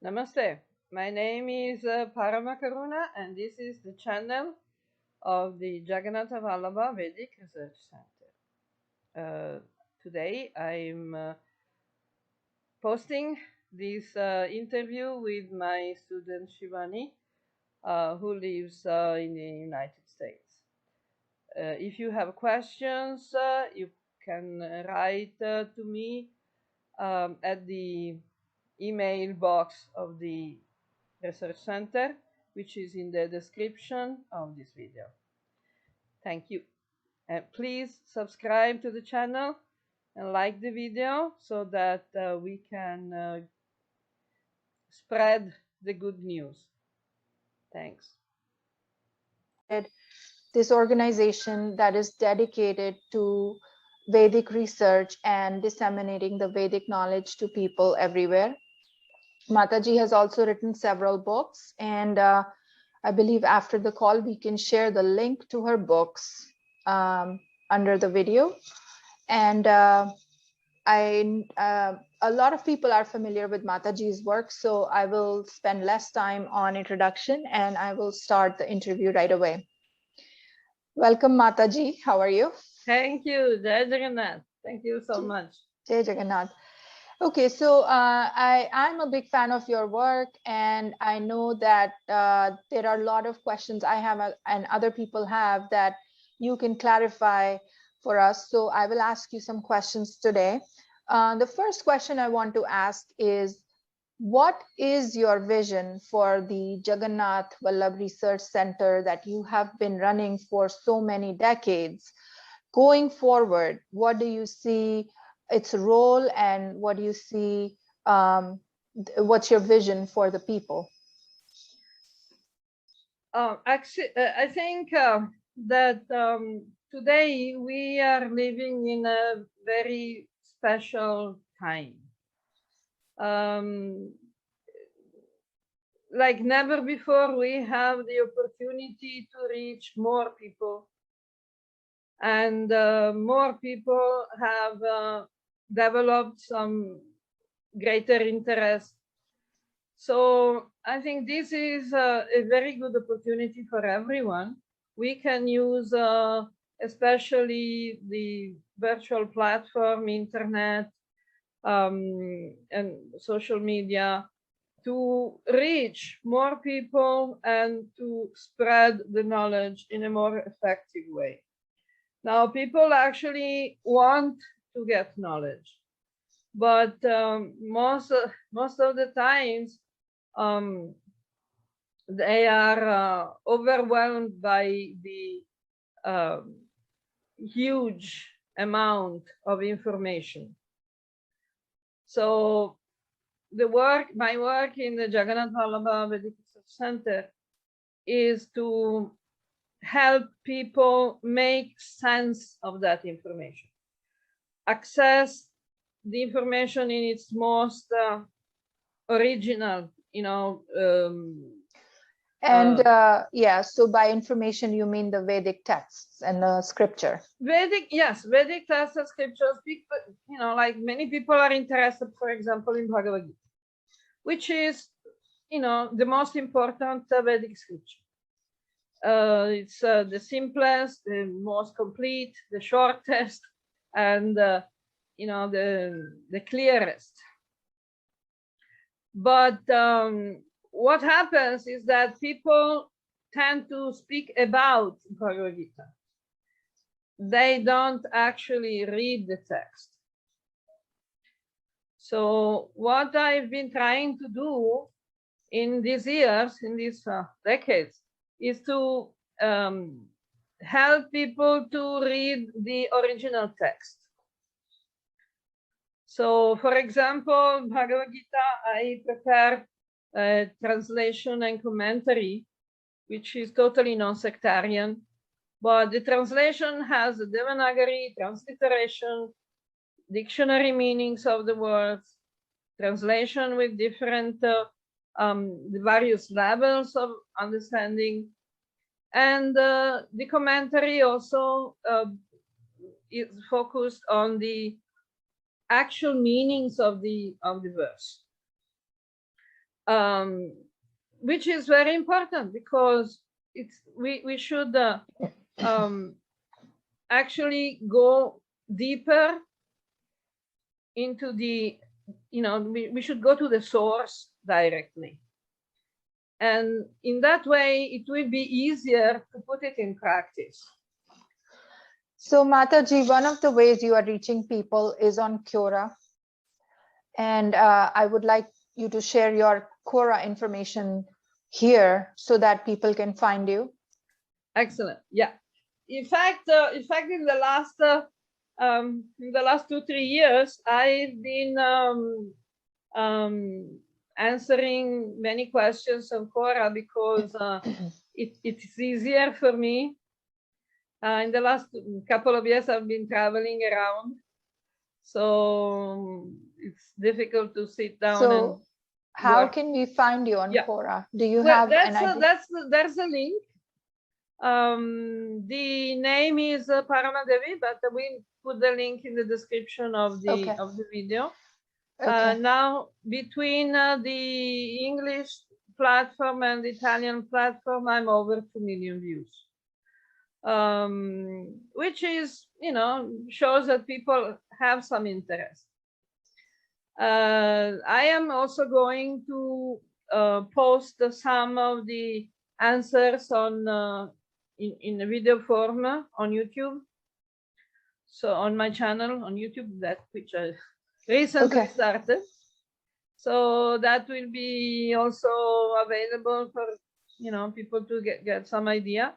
Namaste. My name is Parama Karuna, and this is the channel of the Jagannatha Vallabha Vedic Research Center. Today I'm posting this interview with my student Shivani, who lives in the United States. If you have questions, you can write to me at the email box of the Research Center, which is in the description of this video. Thank you. And please subscribe to the channel and like the video so that we can spread the good news. Thanks. This organization that is dedicated to Vedic research and disseminating the Vedic knowledge to people everywhere. Mataji has also written several books, and I believe after the call we can share the link to her books under the video. And a lot of people are familiar with Mataji's work, so I will spend less time on introduction and I will start the interview right away. Welcome, Mataji. How are you? Thank you, Jai Jagannath. Thank you so much. Jai Jagannath. Okay, so I'm a big fan of your work, and I know that there are a lot of questions I have and other people have that you can clarify for us. So I will ask you some questions today. The first question I want to ask is, what is your vision for the Jagannath Vallabh Research Center that you have been running for so many decades? Going forward, what do you see its role, and what do you see, what's your vision for the people? Actually, I think that today we are living in a very special time. Like never before, we have the opportunity to reach more people, and more people have developed some greater interest. So I think this is a very good opportunity for everyone. We can use especially the virtual platform, internet, and social media to reach more people and to spread the knowledge in a more effective way. Now, people actually want to get knowledge, but most of the times they are overwhelmed by the huge amount of information. So my work in the Jagannath Vallabha Vedic Research Center is to help people make sense of that information, access the information in its most original, yeah, so by information you mean the Vedic texts and the scripture. Vedic texts and scriptures. Like many people are interested, for example, in Bhagavad Gita, which is, the most important Vedic scripture. It's the simplest, the most complete, the shortest, and the clearest. But what happens is that people tend to speak about Bhagavad Gita. They don't actually read the text. So what I've been trying to do in these years, in these decades, is to help people to read the original text. So, for example, Bhagavad Gita, I prepared a translation and commentary, which is totally non-sectarian. But the translation has a Devanagari transliteration, dictionary meanings of the words, translation with different the various levels of understanding, and the commentary also is focused on the actual meanings of the verse. which is very important because we should actually go deeper into the, we should go to the source directly. And in that way, it will be easier to put it in practice. So Mataji, one of the ways you are reaching people is on Quora. And I would like you to share your Quora information here so that people can find you. Excellent. Yeah. In fact, in the last 2-3 years, I've been answering many questions on Quora because it's easier for me. In the last couple of years, I've been traveling around, so it's difficult to sit down. So how can we find you on Quora? Do you have an idea? There's a link. The name is Parama Devi, but we put the link in the description of the video. Okay. Now, between the English platform and the Italian platform, I'm over 2 million views, which is, shows that people have some interest. I am also going to post some of the answers on in a video form on YouTube. So on my channel on YouTube, which I recently started. So that will be also available for, people to get some idea.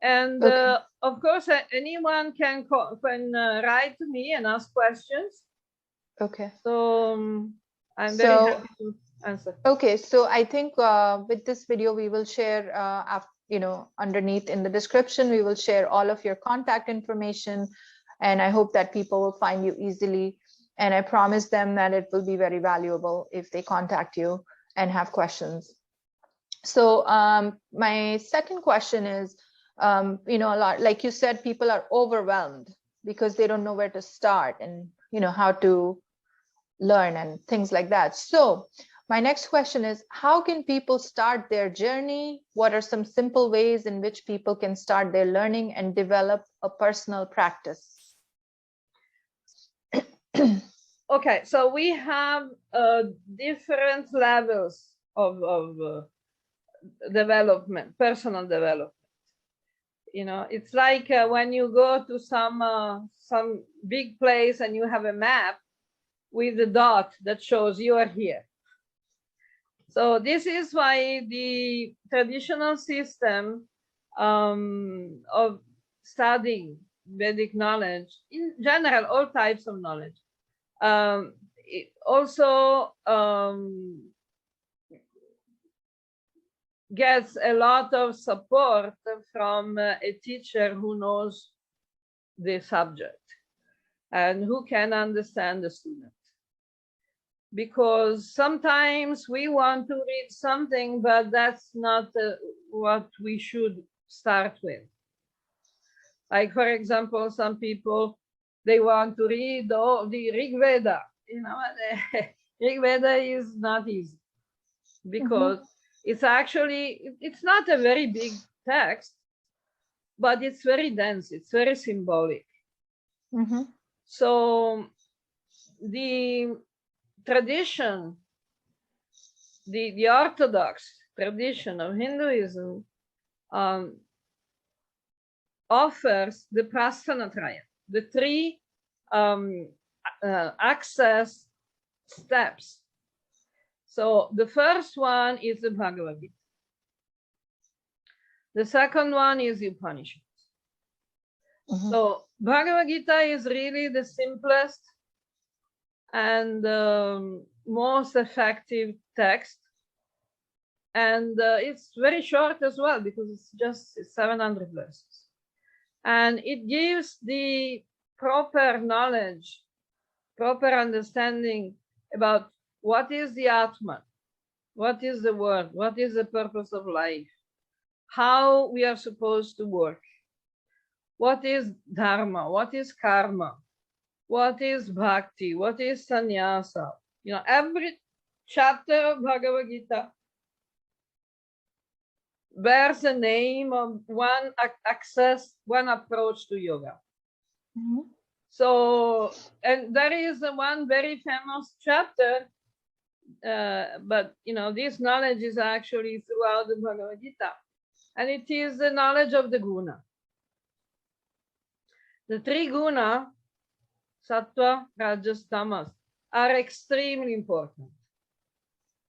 And of course, anyone can write to me and ask questions. Okay. So I'm very happy to answer. Okay, so I think with this video, we will share, underneath in the description, we will share all of your contact information. And I hope that people will find you easily. And I promise them that it will be very valuable if they contact you and have questions. So my second question is, a lot, like you said, people are overwhelmed because they don't know where to start and, how to learn and things like that. So my next question is, how can people start their journey? What are some simple ways in which people can start their learning and develop a personal practice? Okay, so we have different levels of development, personal development. It's like when you go to some big place and you have a map with a dot that shows you are here. So this is why the traditional system of studying Vedic knowledge, in general, all types of knowledge, it also gets a lot of support from a teacher who knows the subject and who can understand the student. Because sometimes we want to read something, but that's not what we should start with. Like, for example, some people, they want to read the Rig Veda. Rig Veda is not easy because it's actually, it's not a very big text, but it's very dense. It's very symbolic. So the tradition, the orthodox tradition of Hinduism offers the Prasthanatraya, the 3 access steps. So the first one is the Bhagavad Gita. The second one is the Upanishads. So Bhagavad Gita is really the simplest and most effective text. And it's very short as well because it's just 700 verses. And it gives the proper knowledge, proper understanding about what is the Atman, what is the world, what is the purpose of life, how we are supposed to work, what is Dharma, what is Karma, what is Bhakti, what is Sannyasa. chapter of Bhagavad Gita bears the name of one one approach to yoga. Mhm. So, and there is one very famous chapter, but this knowledge is actually throughout the Bhagavad Gita, and it is the knowledge of the guna. The three guna, sattva, rajas, tamas, are extremely important.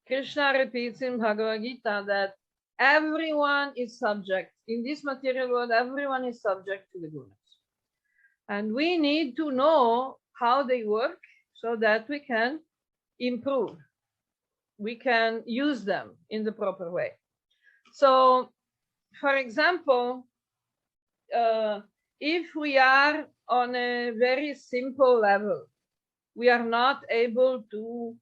Krishna repeats in Bhagavad Gita that everyone is subject, in this material world, everyone is subject to the gunas. And we need to know how they work so that we can improve. We can use them in the proper way. So, for example, if we are on a very simple level, we are not able to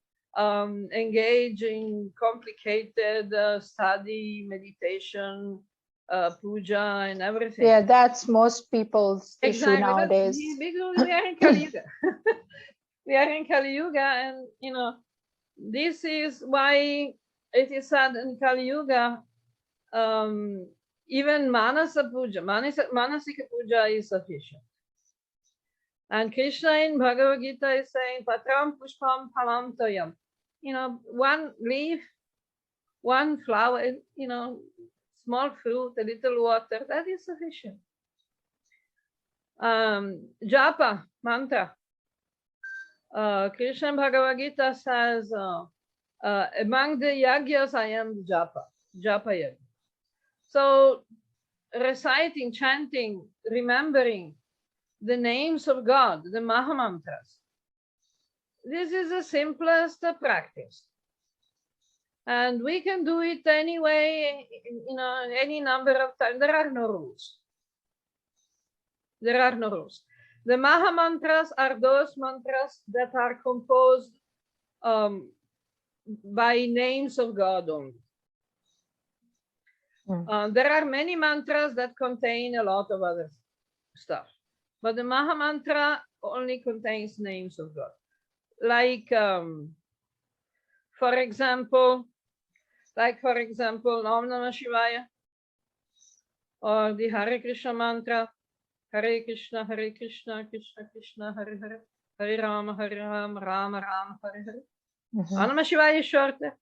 engage in complicated study, meditation, puja, and everything. Yeah, that's most people's issue nowadays. Because we are in Kali Yuga. We are in Kali Yuga, and this is why it is said in Kali Yuga, even manasika puja is sufficient. And Krishna in Bhagavad Gita is saying, Patram Pushpam Phalam Toyam. One leaf, one flower, small fruit, a little water, that is sufficient. Japa, mantra. Krishna in Bhagavad Gita says, among the yagyas, I am the japa yagya. So reciting, chanting, remembering the names of God, the Mahamantras. This is the simplest practice. And we can do it anyway, any number of times. There are no rules. There are no rules. The Mahamantras are those mantras that are composed by names of God only. There are many mantras that contain a lot of other stuff. But the Mahamantra only contains names of God. Like, for example, Om Namah Shivaya, or the Hare Krishna mantra, Hare Krishna, Krishna Krishna, Hare Hare, Hare Rama, Rama Rama, Hare Hare. Om Namah Shivaya is shorter,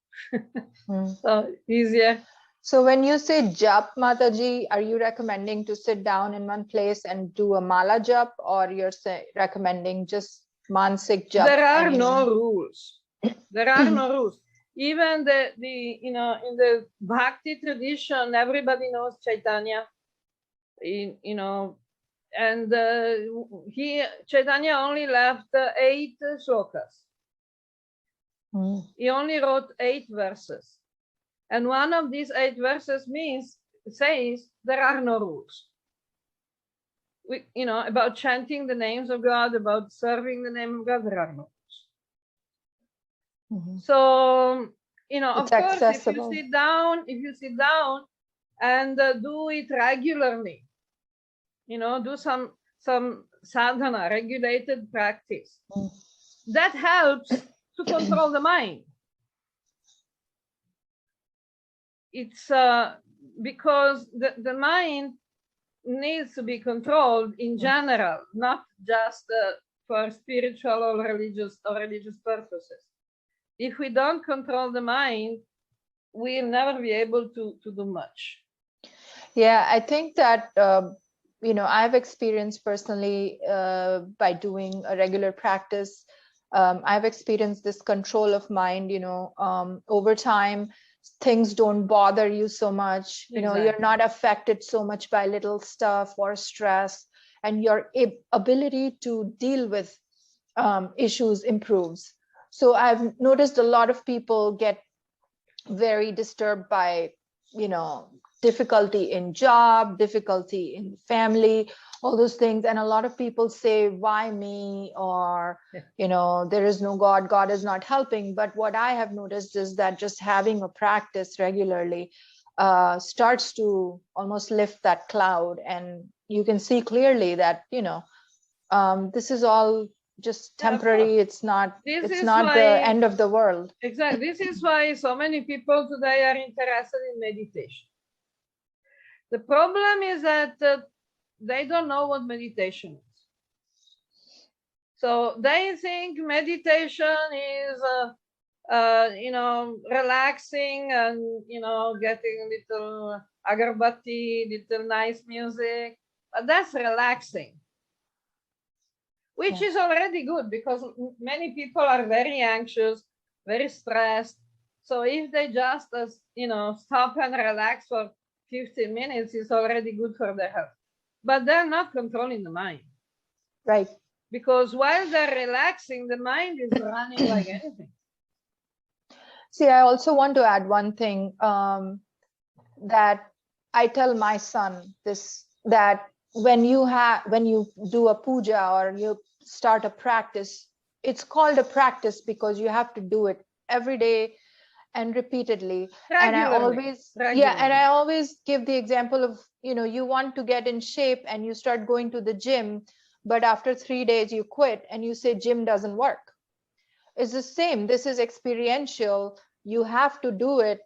so easier. So when you say jap, Mataji, are you recommending to sit down in one place and do a mala jap, or you're recommending just mansik jap? There are no rules. There are no rules. Even in the Bhakti tradition, everybody knows Chaitanya. And Chaitanya only left 8 shlokas. He only wrote 8 verses. And one of these 8 verses says there are no rules. About chanting the names of God, about serving the name of God, there are no rules. So, of course, accessible. if you sit down and do it regularly, do some sadhana, regulated practice, that helps to control the mind. It's because the mind needs to be controlled in general, not just for spiritual or religious purposes. If we don't control the mind, we'll never be able to do much. Yeah, I think that I've experienced personally by doing a regular practice. I've experienced this control of mind. Over time, things don't bother you so much. You're not affected so much by little stuff or stress, and your ability to deal with issues improves. So I've noticed a lot of people get very disturbed by, difficulty in job, difficulty in family, all those things. And a lot of people say, why me? Or, there is no God, God is not helping. But what I have noticed is that just having a practice regularly starts to almost lift that cloud. And you can see clearly that, this is all just temporary. It's not the end of the world. Exactly. This is why so many people today are interested in meditation. The problem is that they don't know what meditation is. So they think meditation is, relaxing and, getting a little agarbatti, little nice music. But that's relaxing, which is already good, because many people are very anxious, very stressed. So if they just, stop and relax for 15 minutes, it's already good for their health. But they're not controlling the mind. Right. Because while they're relaxing, the mind is running like anything. See, I also want to add one thing, that I tell my son this, that when you do a puja or you start a practice, it's called a practice because you have to do it every day and repeatedly. Regularly. And I always give the example of, you want to get in shape and you start going to the gym, but after 3 days you quit and you say gym doesn't work. It's the same. This is experiential. You have to do it,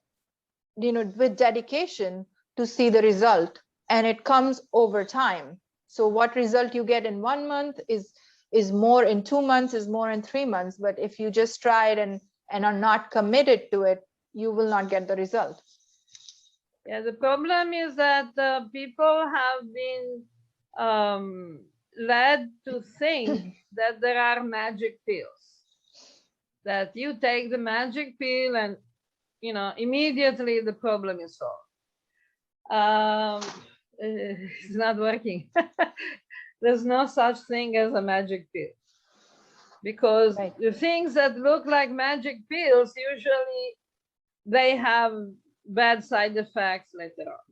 with dedication to see the result, and it comes over time. So what result you get in 1 month is more in 2 months, is more in 3 months. But if you just try it and are not committed to it, you will not get the result. Yeah, the problem is that people have been led to think that there are magic pills, that you take the magic pill and, immediately the problem is solved. It's not working. There's no such thing as a magic pill, because the things that look like magic pills, usually they have bad side effects later on.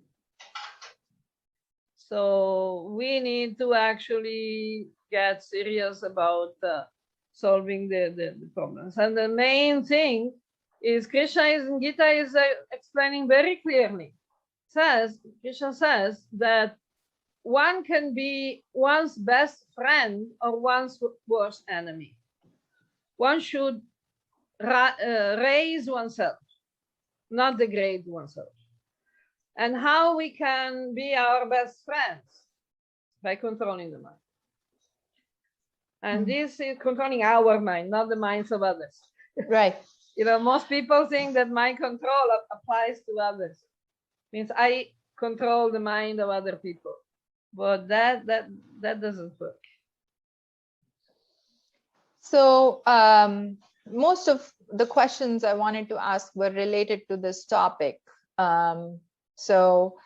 So we need to actually get serious about solving the problems. And the main thing is, Krishna in Gita is explaining very clearly. Krishna says that one can be one's best friend or one's worst enemy. One should raise oneself, not degrade oneself. And how we can be our best friends? By controlling the mind. And this is controlling our mind, not the minds of others. Right. Most people think that mind control applies to others. Means I control the mind of other people. But that doesn't work. So most of the questions I wanted to ask were related to this topic. So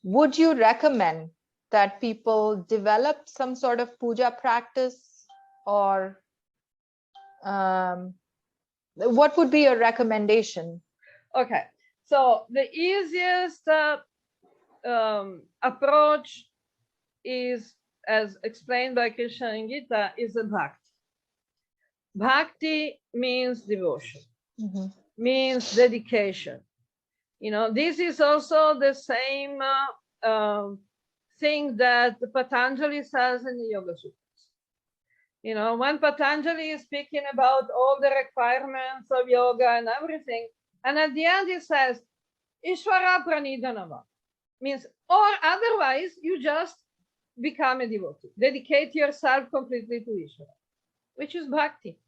would you recommend that people develop some sort of puja practice, or what would be your recommendation? Okay, so the easiest approach is, as explained by Krishna in Gita, is a bhakti. Bhakti means devotion, means dedication. This is also the same thing that Patanjali says in the Yoga Sutras. When Patanjali is speaking about all the requirements of yoga and everything, and at the end he says, Ishvara Pranidhanava, means, or otherwise you just become a devotee, dedicate yourself completely to Ishvara, which is bhakti.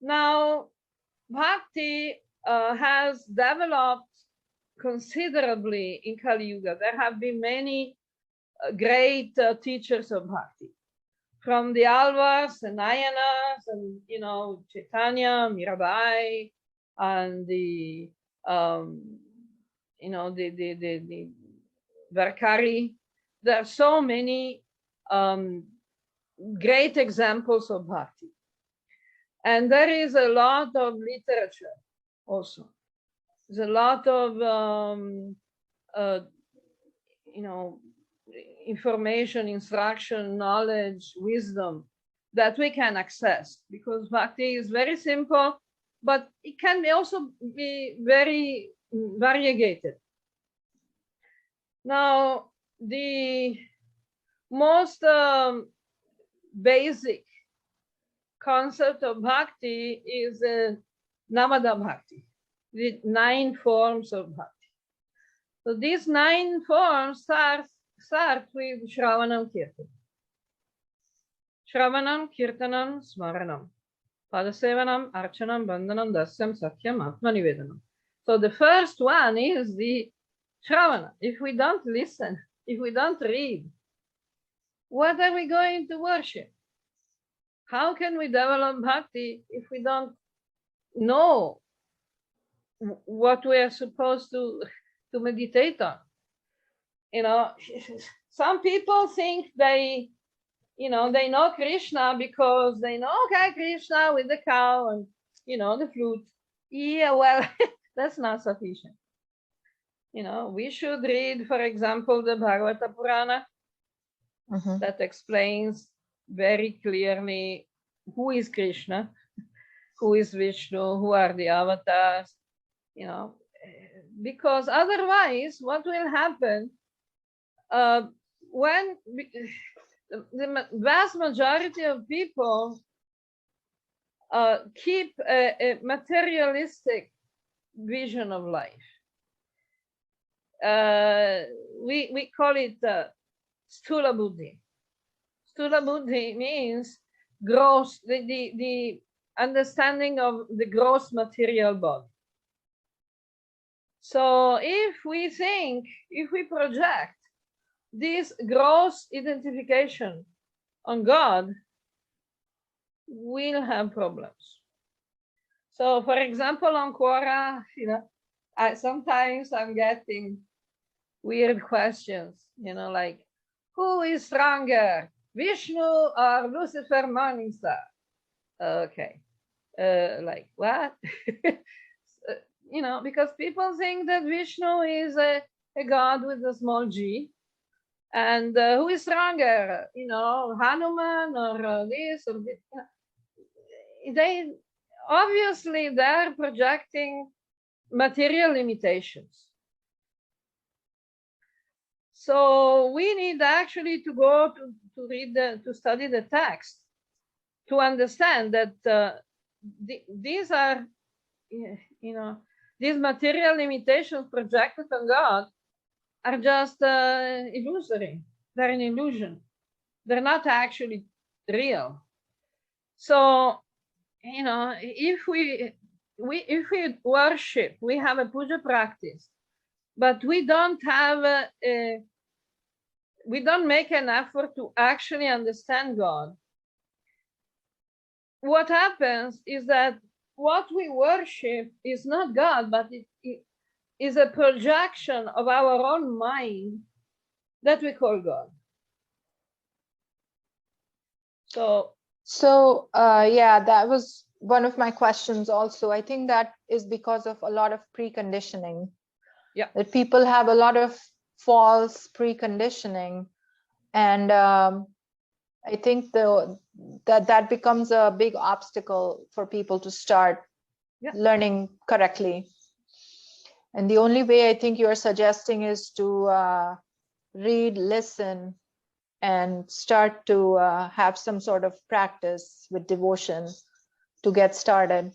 Now, bhakti has developed considerably in Kali Yuga. There have been many great teachers of bhakti, from the Alvars and Nayanas, and Chaitanya, Mirabai, and the Varkari. There are so many great examples of bhakti. And there is a lot of literature also. There's a lot of, information, instruction, knowledge, wisdom that we can access, because bhakti is very simple, but it can also be very variegated. Now, the most basic concept of bhakti is Namada Bhakti, the 9 forms of bhakti. So these 9 forms start with Shravanam Kirtanam. Shravanam, Kirtanam, Smaranam. Padasevanam, Archanam, Bandhanam, Dasyam, Sakyam, Atmanivedanam. So the first one is the Shravana. If we don't listen, if we don't read, what are we going to worship? How can we develop bhakti if we don't know what we are supposed to meditate on? You know, some people think they know Krishna because they know, okay, Krishna with the cow and, the flute. Yeah, well, that's not sufficient. We should read, for example, the Bhagavata Purana that explains very clearly who is Krishna, who is Vishnu, who are the avatars, because otherwise what will happen when the vast majority of people keep a materialistic vision of life. We call it Sthula Buddhi. Sthula Buddhi means gross, the understanding of the gross material body. So if we project this gross identification on God, we'll have problems. So for example, on Quora, sometimes I'm getting weird questions, like, who is stronger, Vishnu or Lucifer Morningstar? Okay, like what? Because people think that Vishnu is a god with a small g, and who is stronger, Hanuman or this or this? They're projecting material limitations. So we need actually to go to study the text to understand that these are, these material limitations projected on God are just illusory. They're an illusion. They're not actually real. So, if we worship, we have a puja practice, but we don't make an effort to actually understand God, what happens is that what we worship is not God, but it is a projection of our own mind that we call God. So yeah, that was one of my questions also. I think that is because of a lot of preconditioning. Yeah. That people have a lot of false preconditioning, and I think that becomes a big obstacle for people to start learning correctly. And the only way I think you are suggesting is to read, listen, and start to have some sort of practice with devotion to get started,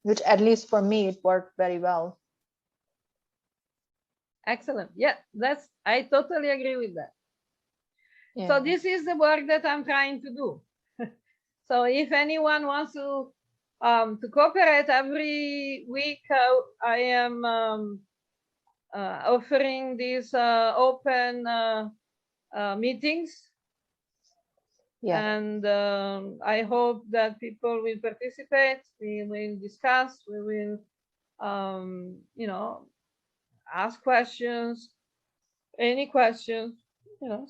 which at least for me, it worked very well. Excellent. Yeah, I totally agree with that. Yeah. So this is the work that I'm trying to do. So if anyone wants to cooperate, every week I am offering these open meetings. Yeah. And I hope that people will participate. We will discuss. We will, ask questions, any questions,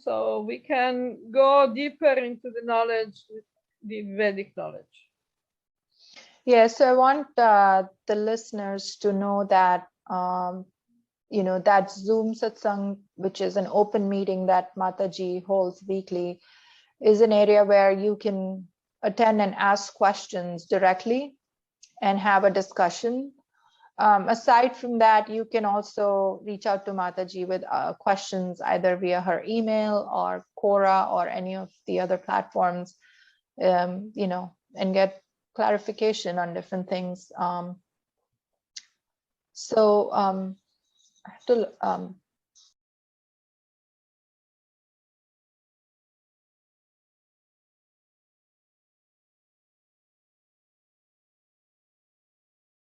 so we can go deeper into the knowledge, the Vedic knowledge. Yes, so I want the listeners to know that, that Zoom Satsang, which is an open meeting that Mataji holds weekly, is an area where you can attend and ask questions directly and have a discussion. Aside from that, you can also reach out to Mataji with questions either via her email or Quora or any of the other platforms. you know, and get clarification on different things. So I have to